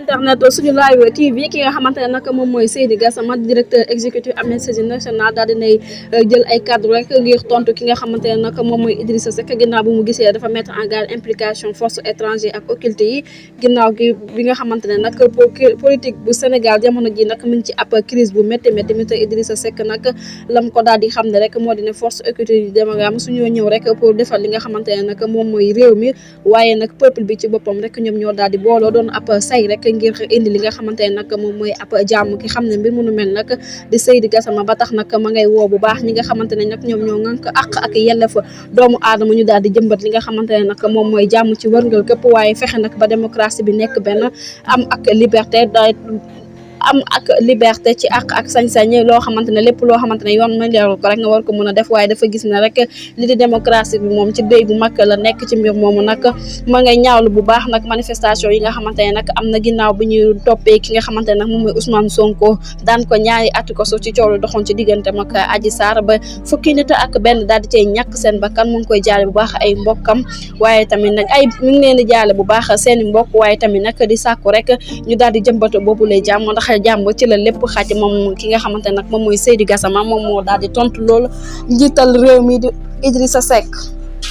internet suñu live TV ki nga xamante ne nag moom mooy Seydi Gassama directeur exécutif Amnesty National daal dinay jël ay cadre rek ngir tontu ki nga xamante ne nag moom mooy Idrissa Seck ginnaaw bu mu gisee dafa mettre en garde implication force étrangère ak occulte yi ginnaaw gi bi nga xamante ne nag politique bu Sénégal jamono ji nag mu ngi ci ab crise bu métti métti mi te Idrissa Seck nag lam ko daal di xam ne rek moo di ne force occulte yi demagam suñoo ñëw rek pour defal li nga xamante ne nag moom mooy réew mi waaye nag peuple bi ci boppam rek ñoom ñoo daal di booloo doon ab say rek ngir indi li nga xamante ne nag moom mooy ab jàmm ki xam ne mbir mu nu mel nag di Seydi Gassama ba tax nag ma ngay woo bu baax ñi nga xamante ne nag ñoom ñoo ŋànk àq ak yelleef doomu aadama ñu daal di jëmbat li nga xamante ne nag moom mooy jàmm ci wërngal képp waaye fexe nag ba démocratie bi nekk benn am ak liberté ci ak sañ-sañ loo xamante ne lépp loo xamante ne yoon mën ko rek nga war ko mën a def waaye dafa gis ne rek li di démocratie bi moom ci déy bu mag la nekk ci mbir moomu nag ma ngay ñaawlu bu baax nag manifestation yi nga xamante ne nag am na ginnaaw bi ñuy toppee ki nga xamante ne nag moom mooy Ousmane Sonko daan ko ñaari ati ko so ci coow lu doxoon ci diggante mag Adji Sarr ba fukki nit ak benn daal di cay ñàkk seen bakkan mu ngi koy jaale bu baax ay mbokkam waaye tamit nag mi ngi leen di jaale bu baax seeni mbokk waaye tamit nag di sàkku rek ñu daal di jëmbat boobu lay jàmm ndax jàmm ci la lépp xaaj moom ki nga xamante nag moom mooy Seydi Gassama moom moo daal di tontu loolu njiital réew mi di Idrissa Seck